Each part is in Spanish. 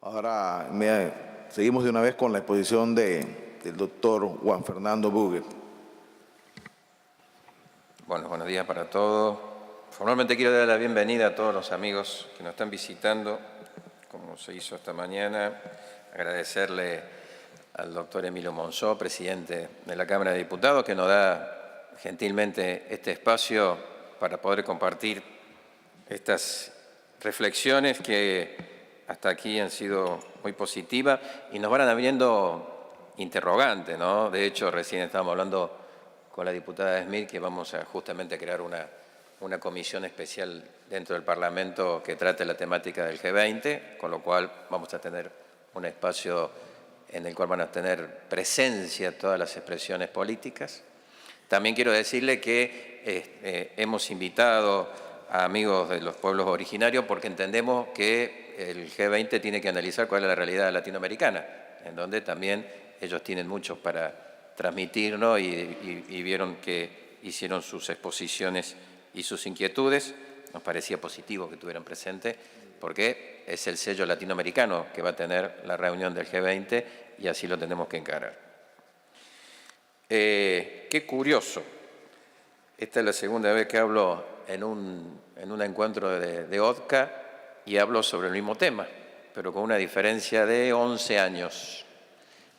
Ahora seguimos de una vez con la exposición del doctor Juan Fernando Buguet. Bueno, buenos días para todos. Formalmente quiero dar la bienvenida a todos los amigos que nos están visitando, como se hizo esta mañana. Agradecerle al doctor Emilio Monzó, presidente de la Cámara de Diputados, que nos da gentilmente este espacio para poder compartir estas reflexiones que hasta aquí han sido muy positivas y nos van abriendo interrogantes, ¿no? De hecho, recién estábamos hablando con la diputada Smith que vamos a justamente crear una comisión especial dentro del Parlamento que trate la temática del G20, con lo cual vamos a tener un espacio en el cual van a tener presencia todas las expresiones políticas. También quiero decirle que hemos invitado a amigos de los pueblos originarios porque entendemos que el G20 tiene que analizar cuál es la realidad latinoamericana, en donde también ellos tienen mucho para transmitirnos y vieron que hicieron sus exposiciones y sus inquietudes. Nos parecía positivo que estuvieran presentes porque es el sello latinoamericano que va a tener la reunión del G20 y así lo tenemos que encarar. Qué curioso. Esta es la segunda vez que hablo en un encuentro de ODCA y hablo sobre el mismo tema, pero con una diferencia de 11 años.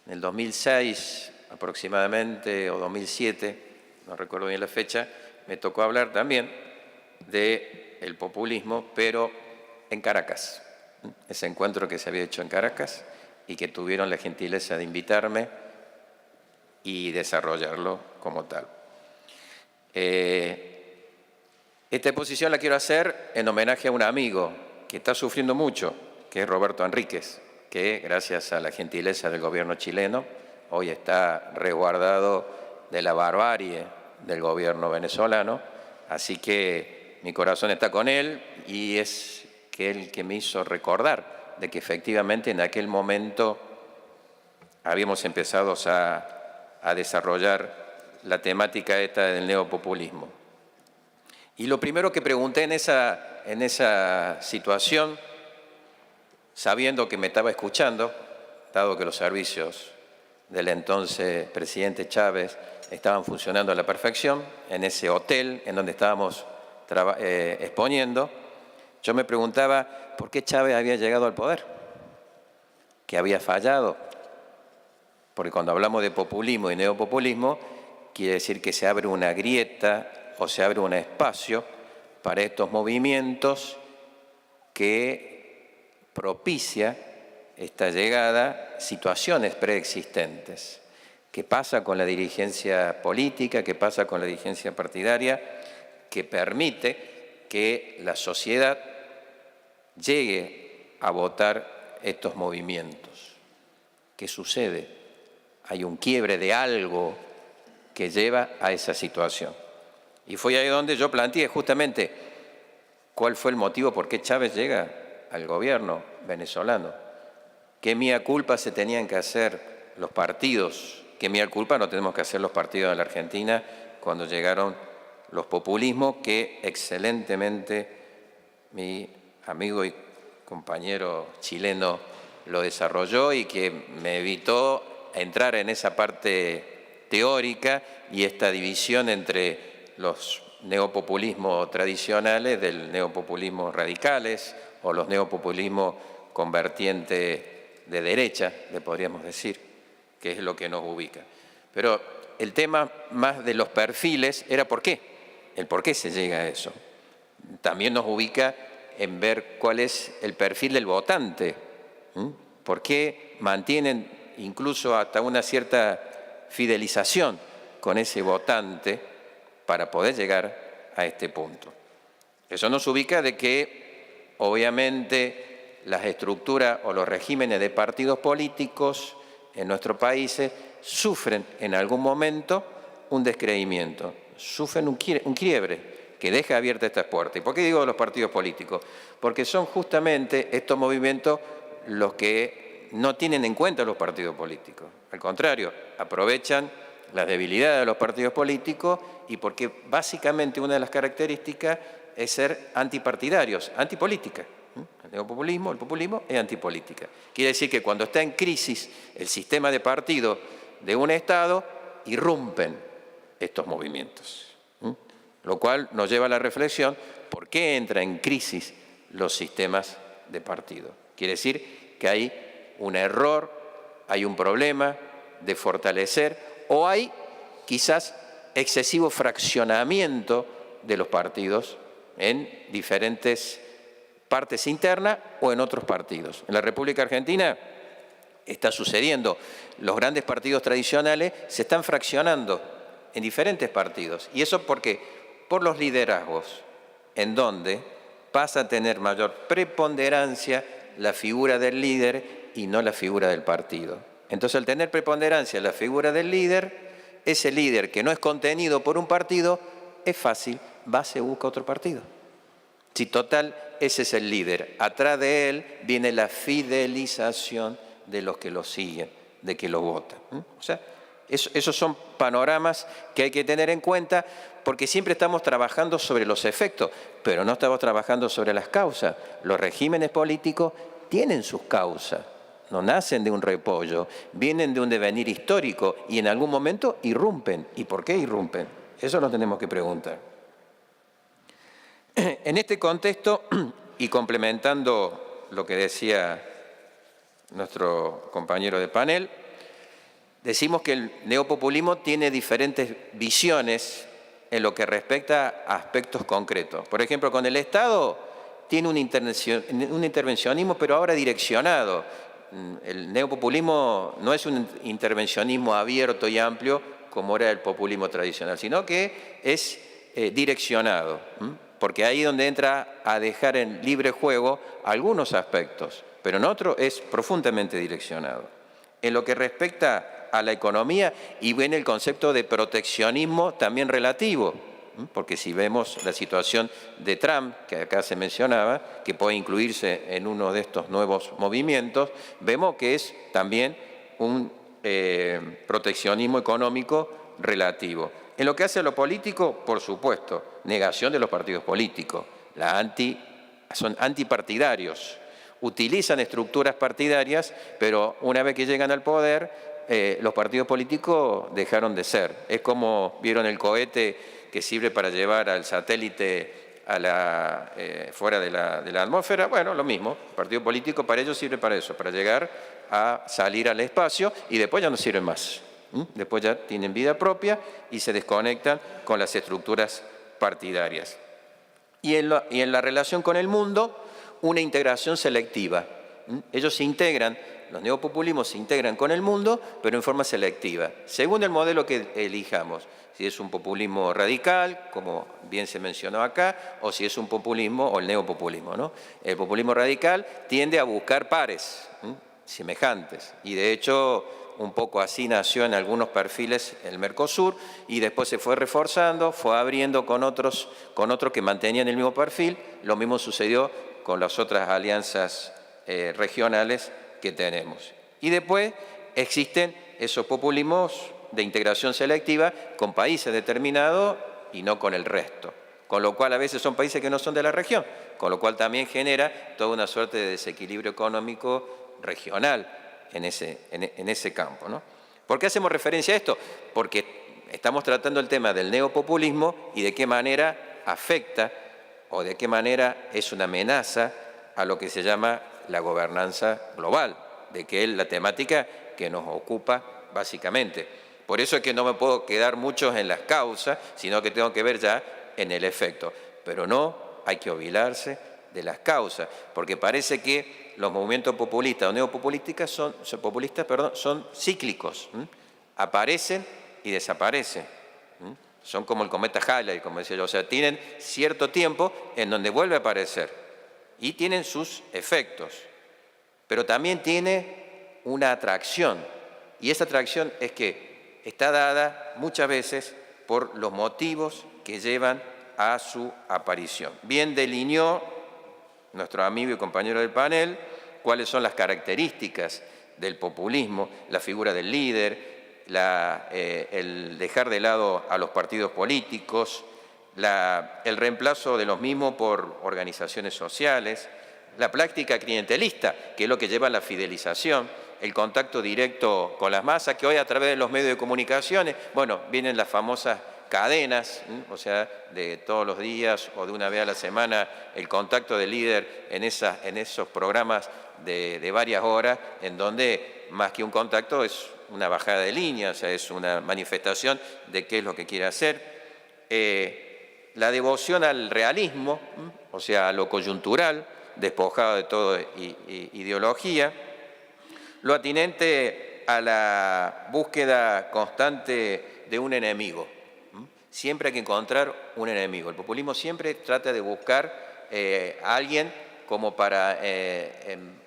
En el 2006 aproximadamente, o 2007, no recuerdo bien la fecha, me tocó hablar también del populismo, pero en Caracas. Ese encuentro que se había hecho en Caracas y que tuvieron la gentileza de invitarme y desarrollarlo como tal. Esta exposición la quiero hacer en homenaje a un amigo que está sufriendo mucho, que es Roberto Enríquez, que gracias a la gentileza del gobierno chileno hoy está resguardado de la barbarie del gobierno venezolano, así que mi corazón está con él y es que él que me hizo recordar de que efectivamente en aquel momento habíamos empezado a desarrollar la temática esta del neopopulismo. Y lo primero que pregunté en esa situación, sabiendo que me estaba escuchando, dado que los servicios del entonces presidente Chávez estaban funcionando a la perfección, en ese hotel en donde estábamos exponiendo, yo me preguntaba por qué Chávez había llegado al poder, que había fallado. Porque cuando hablamos de populismo y neopopulismo, quiere decir que se abre una grieta o se abre un espacio para estos movimientos que propicia esta llegada situaciones preexistentes. ¿Qué pasa con la dirigencia política? ¿Qué pasa con la dirigencia partidaria? Que permite que la sociedad llegue a votar estos movimientos. ¿Qué sucede? Hay un quiebre de algo que lleva a esa situación. Y fue ahí donde yo planteé justamente cuál fue el motivo por qué Chávez llega al gobierno venezolano. ¿Qué mea culpa se tenían que hacer los partidos? ¿Qué mea culpa no tenemos que hacer los partidos de la Argentina cuando llegaron los populismos que excelentemente mi amigo y compañero chileno lo desarrolló y que me evitó entrar en esa parte teórica y esta división entre los neopopulismos tradicionales del neopopulismo radicales o los neopopulismos con vertiente de derecha, le podríamos decir, que es lo que nos ubica. Pero el tema más de los perfiles era por qué, el por qué se llega a eso. También nos ubica en ver cuál es el perfil del votante, por qué mantienen incluso hasta una cierta fidelización con ese votante para poder llegar a este punto. Eso nos ubica de que, obviamente, las estructuras o los regímenes de partidos políticos en nuestros países sufren en algún momento un descreimiento, sufren un quiebre que deja abiertas estas puertas. ¿Y por qué digo los partidos políticos? Porque son justamente estos movimientos los que no tienen en cuenta los partidos políticos. Al contrario, aprovechan las debilidades de los partidos políticos y porque básicamente una de las características es ser antipartidarios, antipolítica. El neopopulismo, el populismo es antipolítica. Quiere decir que cuando está en crisis el sistema de partido de un Estado, irrumpen estos movimientos. Lo cual nos lleva a la reflexión, ¿por qué entra en crisis los sistemas de partido? Quiere decir que hay un error, hay un problema de fortalecer o hay quizás excesivo fraccionamiento de los partidos en diferentes partes internas o en otros partidos. En la República Argentina está sucediendo. Los grandes partidos tradicionales se están fraccionando en diferentes partidos. ¿Y eso por qué? Por los liderazgos, en donde pasa a tener mayor preponderancia la figura del líder y no la figura del partido. Entonces, al tener preponderancia la figura del líder, ese líder que no es contenido por un partido, es fácil, va, se busca otro partido. Si total, ese es el líder. Atrás de él viene la fidelización de los que lo siguen, de que lo votan. O sea, esos son panoramas que hay que tener en cuenta porque siempre estamos trabajando sobre los efectos, pero no estamos trabajando sobre las causas. Los regímenes políticos tienen sus causas, no nacen de un repollo, vienen de un devenir histórico y en algún momento irrumpen. ¿Y por qué irrumpen? Eso nos tenemos que preguntar. En este contexto, y complementando lo que decía nuestro compañero de panel, decimos que el neopopulismo tiene diferentes visiones en lo que respecta a aspectos concretos. Por ejemplo, con el Estado tiene un intervencionismo, pero ahora direccionado. El neopopulismo no es un intervencionismo abierto y amplio como era el populismo tradicional, sino que es direccionado, porque ahí es donde entra a dejar en libre juego algunos aspectos, pero en otro es profundamente direccionado. En lo que respecta a la economía, y viene el concepto de proteccionismo también relativo, porque si vemos la situación de Trump, que acá se mencionaba, que puede incluirse en uno de estos nuevos movimientos, vemos que es también un proteccionismo económico relativo. En lo que hace a lo político, por supuesto, negación de los partidos políticos, son antipartidarios, utilizan estructuras partidarias, pero una vez que llegan al poder, los partidos políticos dejaron de ser. Es como vieron el cohete que sirve para llevar al satélite fuera de la atmósfera. Bueno, lo mismo. El partido político para ellos sirve para eso, para llegar a salir al espacio y después ya no sirven más. Después ya tienen vida propia y se desconectan con las estructuras partidarias. Y en la relación con el mundo, una integración selectiva. Ellos se integran, los neopopulismos se integran con el mundo, pero en forma selectiva, según el modelo que elijamos. Si es un populismo radical, como bien se mencionó acá, o si es un populismo o el neopopulismo, ¿no? El populismo radical tiende a buscar pares, semejantes, y de hecho un poco así nació en algunos perfiles el Mercosur y después se fue reforzando, fue abriendo con otros que mantenían el mismo perfil. Lo mismo sucedió con las otras alianzas regionales que tenemos. Y después existen esos populismos de integración selectiva con países determinados y no con el resto, con lo cual a veces son países que no son de la región, con lo cual también genera toda una suerte de desequilibrio económico regional en ese campo, ¿no? ¿Por qué hacemos referencia a esto? Porque estamos tratando el tema del neopopulismo y de qué manera afecta o de qué manera es una amenaza a lo que se llama la gobernanza global, de que es la temática que nos ocupa básicamente. Por eso es que no me puedo quedar mucho en las causas, sino que tengo que ver ya en el efecto. Pero no hay que olvidarse de las causas, porque parece que los movimientos populistas o neopopulistas son cíclicos, aparecen y desaparecen. Son como el cometa Halley, como decía yo, o sea, tienen cierto tiempo en donde vuelve a aparecer y tienen sus efectos, pero también tiene una atracción, y esa atracción es que está dada muchas veces por los motivos que llevan a su aparición. Bien delineó nuestro amigo y compañero del panel cuáles son las características del populismo, la figura del líder, el dejar de lado a los partidos políticos, el reemplazo de los mismos por organizaciones sociales, la práctica clientelista, que es lo que lleva a la fidelización, el contacto directo con las masas, que hoy a través de los medios de comunicaciones, bueno, vienen las famosas cadenas, o sea, de todos los días o de una vez a la semana, el contacto del líder en esos programas de varias horas, en donde más que un contacto es una bajada de línea, o sea, es una manifestación de qué es lo que quiere hacer. La devoción al realismo, o sea, a lo coyuntural, despojado de toda ideología. Lo atinente a la búsqueda constante de un enemigo. Siempre hay que encontrar un enemigo. El populismo siempre trata de buscar a alguien como para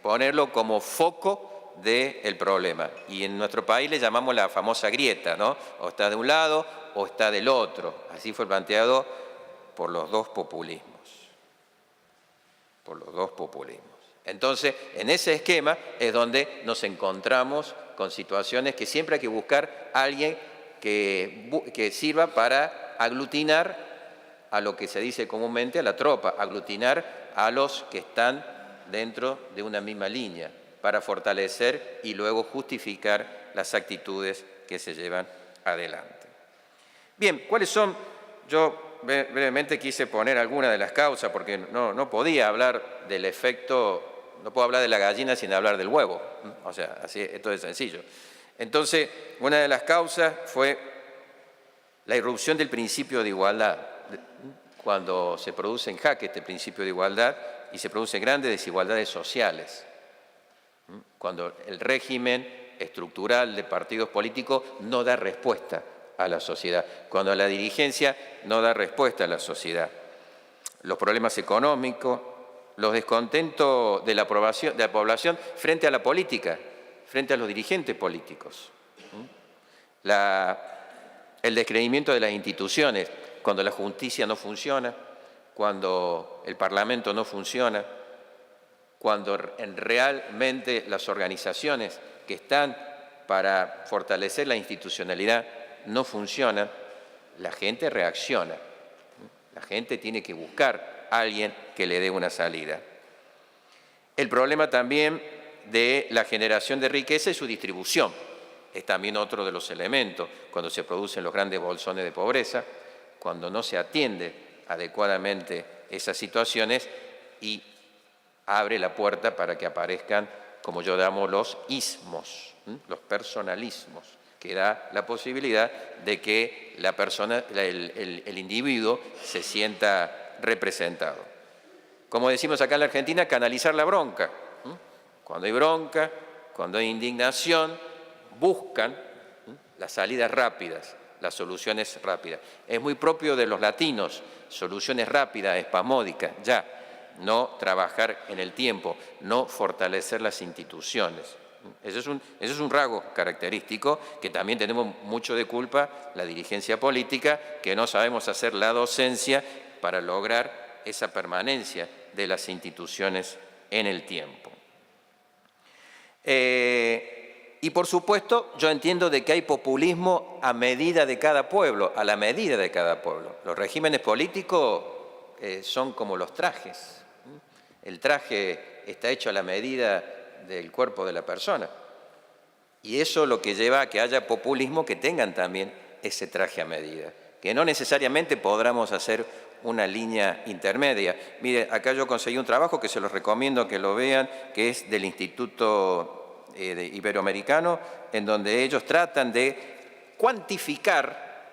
ponerlo como foco del problema. Y en nuestro país le llamamos la famosa grieta, ¿no? O está de un lado o está del otro. Así fue planteado por los dos populismos. Por los dos populismos. Entonces, en ese esquema es donde nos encontramos con situaciones que siempre hay que buscar a alguien que sirva para aglutinar a lo que se dice comúnmente a la tropa, aglutinar a los que están dentro de una misma línea, para fortalecer y luego justificar las actitudes que se llevan adelante. Bien, ¿cuáles son? Yo brevemente quise poner algunas de las causas porque no podía hablar del efecto, no puedo hablar de la gallina sin hablar del huevo, o sea, así, esto es sencillo. Entonces, una de las causas fue la irrupción del principio de igualdad, cuando se produce en jaque este principio de igualdad y se producen grandes desigualdades sociales, cuando el régimen estructural de partidos políticos no da respuesta a la sociedad, cuando la dirigencia no da respuesta a la sociedad. Los problemas económicos, los descontentos de la población frente a la política, frente a los dirigentes políticos. El descreimiento de las instituciones, cuando la justicia no funciona, cuando el Parlamento no funciona, cuando realmente las organizaciones que están para fortalecer la institucionalidad no funcionan, la gente reacciona. La gente tiene que buscar a alguien que le dé una salida. El problema también de la generación de riqueza y su distribución es también otro de los elementos cuando se producen los grandes bolsones de pobreza, cuando no se atiende adecuadamente esas situaciones y abre la puerta para que aparezcan, como yo llamo, los ismos, los personalismos, que da la posibilidad de que la persona, el individuo se sienta representado. Como decimos acá en la Argentina, canalizar la bronca. Cuando hay bronca, cuando hay indignación, buscan las salidas rápidas, las soluciones rápidas. Es muy propio de los latinos, soluciones rápidas, espasmódicas, ya. No trabajar en el tiempo, no fortalecer las instituciones. Ese es un rasgo característico que también tenemos mucho de culpa la dirigencia política, que no sabemos hacer la docencia para lograr esa permanencia de las instituciones en el tiempo. Y por supuesto, yo entiendo de que hay populismo a medida de cada pueblo, a la medida de cada pueblo. Los regímenes políticos son como los trajes. El traje está hecho a la medida del cuerpo de la persona. Y eso lo que lleva a que haya populismo que tengan también ese traje a medida, que no necesariamente podamos hacer una línea intermedia. Mire, acá yo conseguí un trabajo que se los recomiendo que lo vean, que es del Instituto Iberoamericano, en donde ellos tratan de cuantificar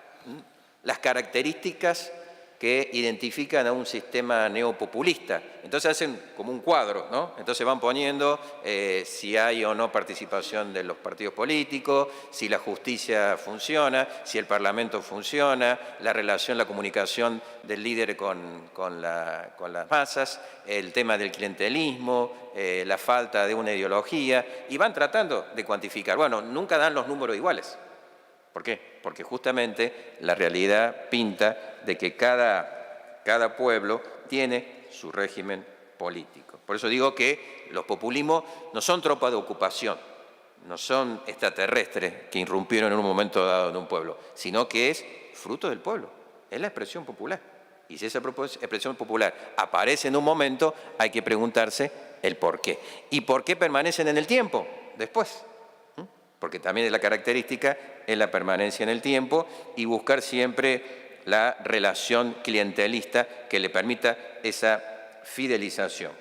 las características que identifican a un sistema neopopulista. Entonces hacen como un cuadro, ¿no? Entonces van poniendo si hay o no participación de los partidos políticos, si la justicia funciona, si el Parlamento funciona, la relación, la comunicación del líder con las masas, el tema del clientelismo, la falta de una ideología, y van tratando de cuantificar. Bueno, nunca dan los números iguales. ¿Por qué? Porque justamente la realidad pinta de que cada pueblo tiene su régimen político. Por eso digo que los populismos no son tropas de ocupación, no son extraterrestres que irrumpieron en un momento dado en un pueblo, sino que es fruto del pueblo, es la expresión popular. Y si esa expresión popular aparece en un momento, hay que preguntarse el por qué. ¿Y por qué permanecen en el tiempo después? Porque también es la característica es la permanencia en el tiempo y buscar siempre la relación clientelista que le permita esa fidelización.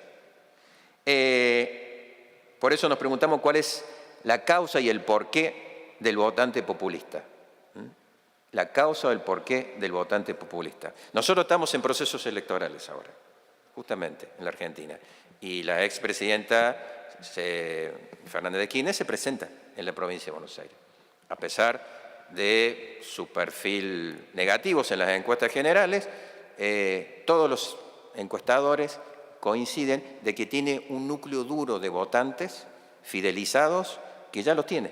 Por eso nos preguntamos cuál es la causa y el porqué del votante populista. La causa o el porqué del votante populista. Nosotros estamos en procesos electorales ahora, justamente en la Argentina. Y la expresidenta Fernández de Kirchner se presenta en la provincia de Buenos Aires. A pesar de su perfil negativo en las encuestas generales, todos los encuestadores coinciden de que tiene un núcleo duro de votantes fidelizados que ya los tiene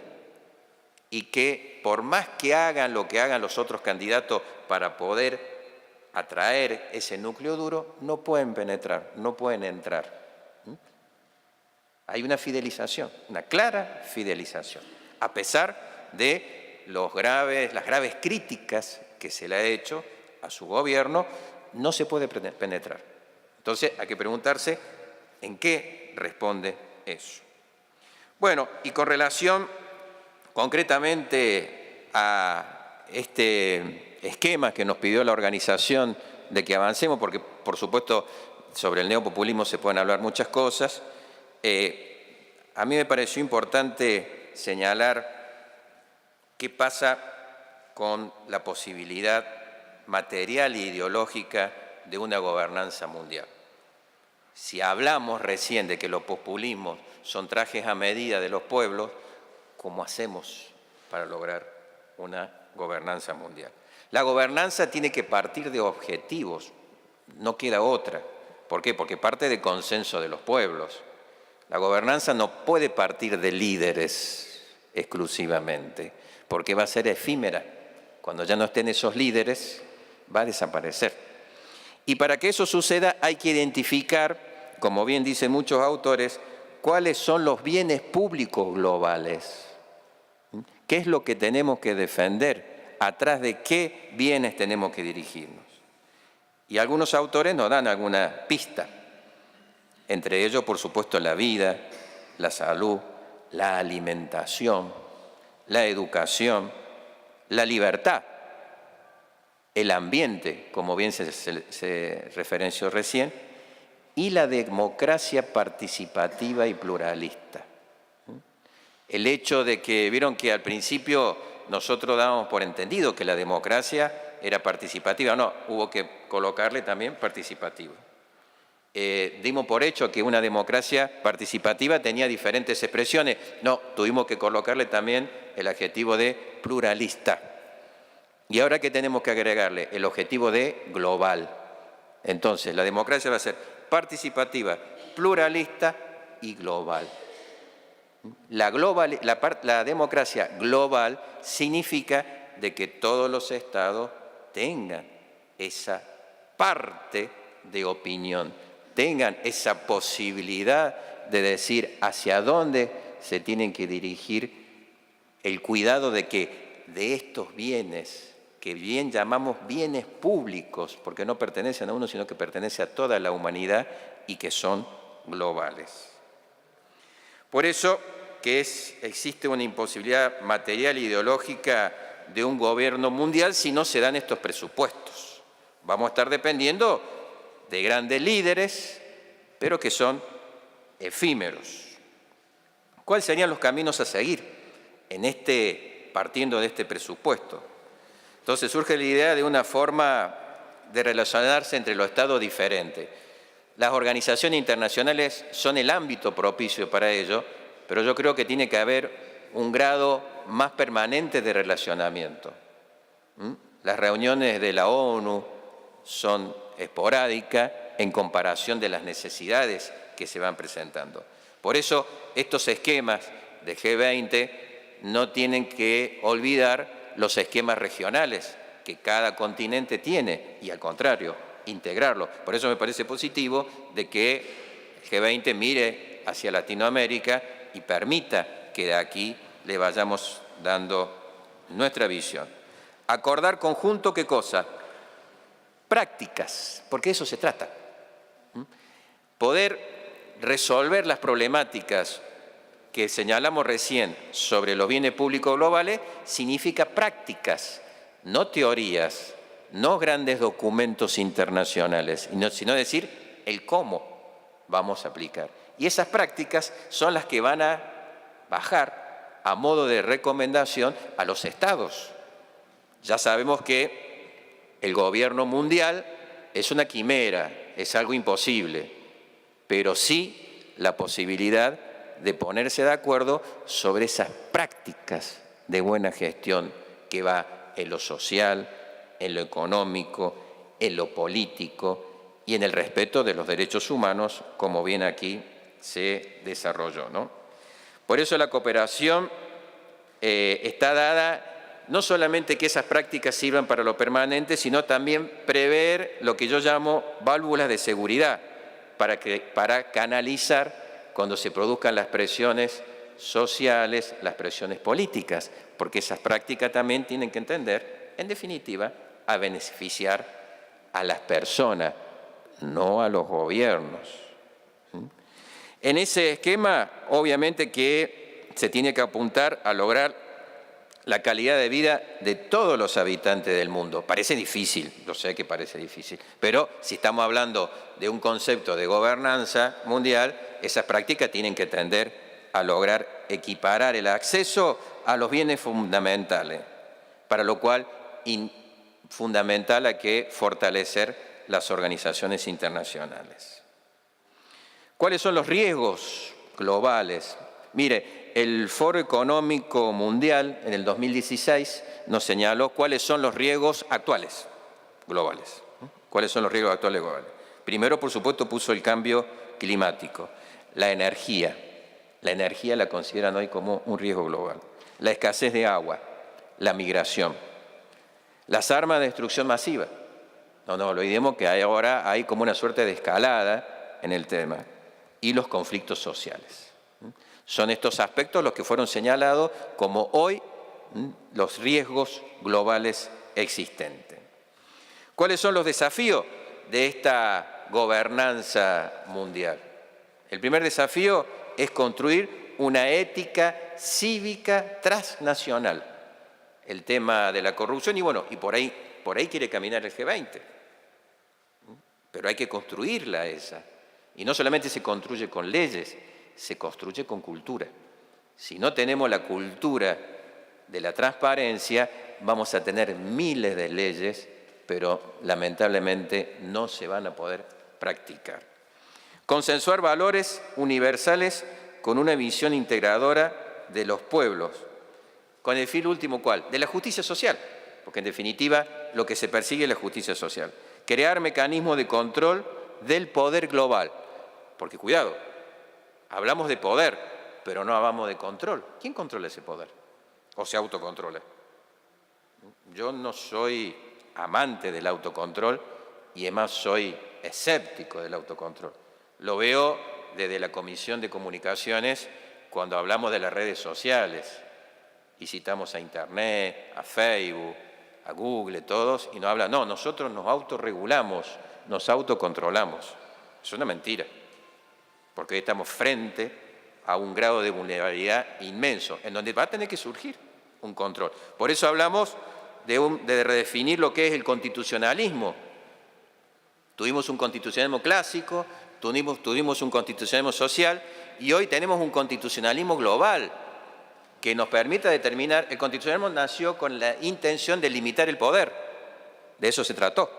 y que por más que hagan lo que hagan los otros candidatos para poder atraer ese núcleo duro, no pueden penetrar, no pueden entrar. Hay una fidelización, una clara fidelización, a pesar de las graves críticas que se le ha hecho a su gobierno, no se puede penetrar. Entonces hay que preguntarse en qué responde eso. Bueno, y con relación concretamente a este esquema que nos pidió la organización de que avancemos, porque por supuesto sobre el neopopulismo se pueden hablar muchas cosas, a mí me pareció importante señalar qué pasa con la posibilidad material e ideológica de una gobernanza mundial. Si hablamos recién de que los populismos son trajes a medida de los pueblos, ¿cómo hacemos para lograr una gobernanza mundial? La gobernanza tiene que partir de objetivos, no queda otra. ¿Por qué? Porque parte del consenso de los pueblos. La gobernanza no puede partir de líderes exclusivamente, porque va a ser efímera. Cuando ya no estén esos líderes, va a desaparecer. Y para que eso suceda hay que identificar, como bien dicen muchos autores, cuáles son los bienes públicos globales. ¿Qué es lo que tenemos que defender? ¿Atrás de qué bienes tenemos que dirigirnos? Y algunos autores nos dan alguna pista. Entre ellos, por supuesto, la vida, la salud, la alimentación, la educación, la libertad, el ambiente, como bien se referenció recién, y la democracia participativa y pluralista. El hecho de que, vieron que al principio nosotros dábamos por entendido que la democracia era participativa, no, hubo que colocarle también participativa. Dimos por hecho que una democracia participativa tenía diferentes expresiones, no, tuvimos que colocarle también el adjetivo de pluralista. Y ahora, ¿qué tenemos que agregarle? El objetivo de global. Entonces, la democracia va a ser participativa, pluralista y global. La democracia global significa de que todos los estados tengan esa parte de opinión, tengan esa posibilidad de decir hacia dónde se tienen que dirigir el cuidado de que de estos bienes, que bien llamamos bienes públicos, porque no pertenecen a uno, sino que pertenece a toda la humanidad y que son globales. Por eso que existe una imposibilidad material e ideológica de un gobierno mundial si no se dan estos presupuestos. Vamos a estar dependiendo de grandes líderes, pero que son efímeros. ¿Cuáles serían los caminos a seguir partiendo de este presupuesto? Entonces surge la idea de una forma de relacionarse entre los estados diferentes. Las organizaciones internacionales son el ámbito propicio para ello, pero yo creo que tiene que haber un grado más permanente de relacionamiento. Las reuniones de la ONU son esporádicas en comparación de las necesidades que se van presentando. Por eso estos esquemas de G20 no tienen que olvidar los esquemas regionales que cada continente tiene y al contrario, integrarlo. Por eso me parece positivo de que el G20 mire hacia Latinoamérica y permita que de aquí le vayamos dando nuestra visión. Acordar conjunto, ¿qué cosa? Prácticas, porque de eso se trata. Poder resolver las problemáticas que señalamos recién sobre los bienes públicos globales significa prácticas, no teorías, no grandes documentos internacionales, sino decir el cómo vamos a aplicar. Y esas prácticas son las que van a bajar a modo de recomendación a los estados. Ya sabemos que el gobierno mundial es una quimera, es algo imposible, pero sí la posibilidad de ponerse de acuerdo sobre esas prácticas de buena gestión que va en lo social, en lo económico, en lo político y en el respeto de los derechos humanos, como bien aquí se desarrolló, ¿no? Por eso la cooperación está dada no solamente que esas prácticas sirvan para lo permanente, sino también prever lo que yo llamo válvulas de seguridad para canalizar cuando se produzcan las presiones sociales, las presiones políticas, porque esas prácticas también tienen que entender, en definitiva, a beneficiar a las personas, no a los gobiernos. En ese esquema, obviamente que se tiene que apuntar a lograr la calidad de vida de todos los habitantes del mundo. Parece difícil, lo sé que parece difícil, pero si estamos hablando de un concepto de gobernanza mundial, esas prácticas tienen que tender a lograr equiparar el acceso a los bienes fundamentales, para lo cual fundamental hay que fortalecer las organizaciones internacionales. ¿Cuáles son los riesgos globales? Mire, el Foro Económico Mundial en el 2016 nos señaló cuáles son los riesgos actuales globales. ¿Cuáles son los riesgos actuales globales? Primero, por supuesto, puso el cambio climático. La energía la consideran hoy como un riesgo global. La escasez de agua, la migración, las armas de destrucción masiva. No olvidemos que ahora hay como una suerte de escalada en el tema. Y los conflictos sociales. Son estos aspectos los que fueron señalados como hoy los riesgos globales existentes. ¿Cuáles son los desafíos de esta gobernanza mundial? El primer desafío es construir una ética cívica transnacional. El tema de la corrupción, y por ahí quiere caminar el G20. Pero hay que construirla esa. Y no solamente se construye con leyes, se construye con cultura. Si no tenemos la cultura de la transparencia, vamos a tener miles de leyes, pero lamentablemente no se van a poder practicar. Consensuar valores universales con una visión integradora de los pueblos, con el fin último, ¿cuál? De la justicia social, porque en definitiva lo que se persigue es la justicia social. Crear mecanismos de control del poder global, porque cuidado, hablamos de poder, pero no hablamos de control. ¿Quién controla ese poder? ¿O se autocontrola? Yo no soy amante del autocontrol y además soy escéptico del autocontrol. Lo veo desde la Comisión de Comunicaciones cuando hablamos de las redes sociales y citamos a Internet, a Facebook, a Google, todos, y nos hablan, no, nosotros nos autorregulamos, nos autocontrolamos. Es una mentira, porque hoy estamos frente a un grado de vulnerabilidad inmenso, en donde va a tener que surgir un control. Por eso hablamos de redefinir lo que es el constitucionalismo. Tuvimos un constitucionalismo clásico, tuvimos un constitucionalismo social, y hoy tenemos un constitucionalismo global que nos permita determinar. El constitucionalismo nació con la intención de limitar el poder. De eso se trató.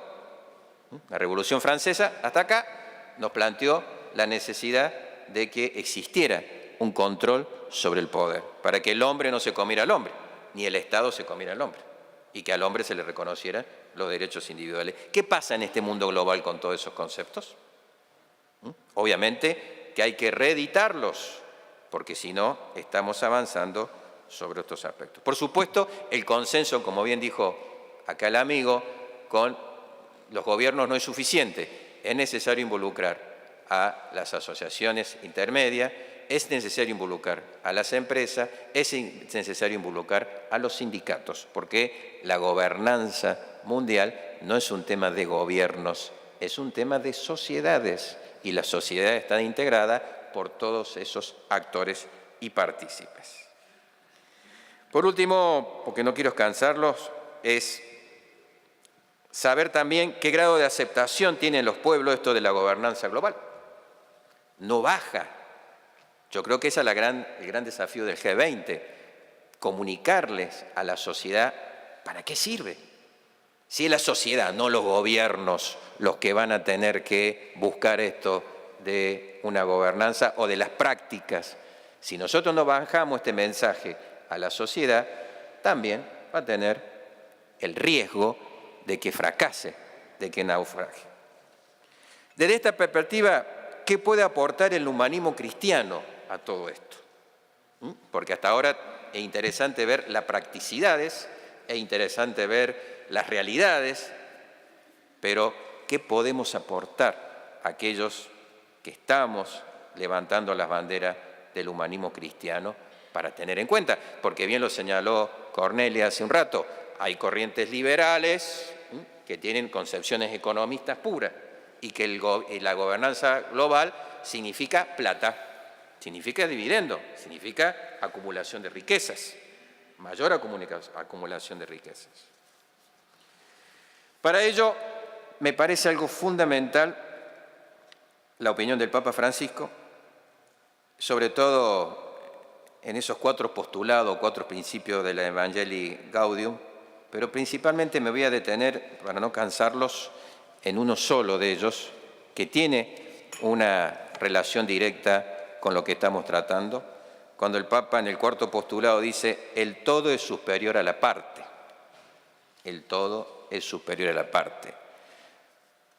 La Revolución Francesa, hasta acá, nos planteó la necesidad de que existiera un control sobre el poder, para que el hombre no se comiera al hombre, ni el Estado se comiera al hombre, y que al hombre se le reconocieran los derechos individuales. ¿Qué pasa en este mundo global con todos esos conceptos? Obviamente que hay que reeditarlos, porque si no, estamos avanzando sobre estos aspectos. Por supuesto, el consenso, como bien dijo acá el amigo, con los gobiernos no es suficiente. Es necesario involucrar a las asociaciones intermedias, es necesario involucrar a las empresas, es necesario involucrar a los sindicatos, porque la gobernanza mundial no es un tema de gobiernos, es un tema de sociedades, y la sociedad está integrada por todos esos actores y partícipes. Por último, porque no quiero cansarlos, es saber también qué grado de aceptación tienen los pueblos esto de la gobernanza global. No baja. Yo creo que ese es el gran desafío del G20, comunicarles a la sociedad para qué sirve. Si es la sociedad, no los gobiernos, los que van a tener que buscar esto de una gobernanza o de las prácticas. Si nosotros no bajamos este mensaje a la sociedad, también va a tener el riesgo de que fracase, de que naufrague. Desde esta perspectiva, ¿qué puede aportar el humanismo cristiano a todo esto? Porque hasta ahora es interesante ver las practicidades, es interesante ver las realidades, pero ¿qué podemos aportar a aquellos que estamos levantando las banderas del humanismo cristiano para tener en cuenta? Porque bien lo señaló Cornelia hace un rato, hay corrientes liberales que tienen concepciones economistas puras y que la gobernanza global significa plata, significa dividendo, significa acumulación de riquezas, mayor acumulación de riquezas. Para ello, me parece algo fundamental la opinión del Papa Francisco, sobre todo en esos 4 postulados, 4 principios de la Evangelii Gaudium, pero principalmente me voy a detener, para no cansarlos, en uno solo de ellos, que tiene una relación directa con lo que estamos tratando, cuando el Papa en el 4.º postulado dice, el todo es superior a la parte. El todo es superior a la parte.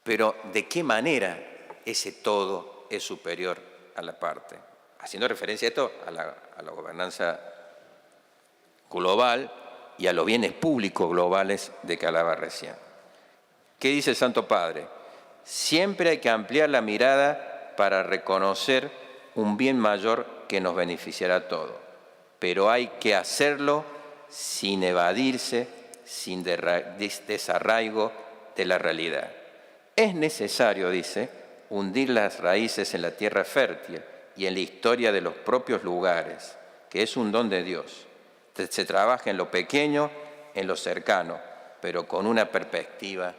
Pero, ¿de qué manera ese todo es superior a la parte? Haciendo referencia a esto, a la gobernanza global y a los bienes públicos globales de que hablaba recién. ¿Qué dice el Santo Padre? Siempre hay que ampliar la mirada para reconocer un bien mayor que nos beneficiará a todos, pero hay que hacerlo sin evadirse, sin desarraigo de la realidad. Es necesario, dice, hundir las raíces en la tierra fértil y en la historia de los propios lugares, que es un don de Dios. Se trabaja en lo pequeño, en lo cercano, pero con una perspectiva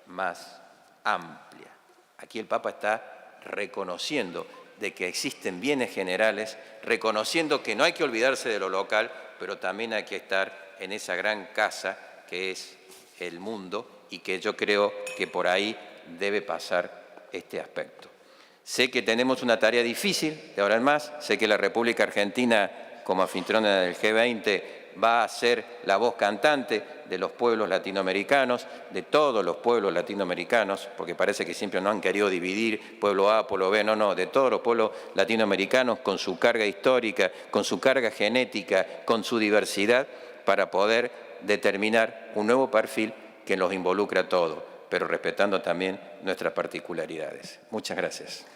más amplia. Aquí el Papa está reconociendo de que existen bienes generales, reconociendo que no hay que olvidarse de lo local, pero también hay que estar en esa gran casa que es el mundo y que yo creo que por ahí debe pasar este aspecto. Sé que tenemos una tarea difícil de ahora en más, sé que la República Argentina como anfitriona del G20 va a ser la voz cantante de los pueblos latinoamericanos, de todos los pueblos latinoamericanos, porque parece que siempre no han querido dividir pueblo A, pueblo B, no, de todos los pueblos latinoamericanos con su carga histórica, con su carga genética, con su diversidad, para poder determinar un nuevo perfil que los involucre a todos, pero respetando también nuestras particularidades. Muchas gracias.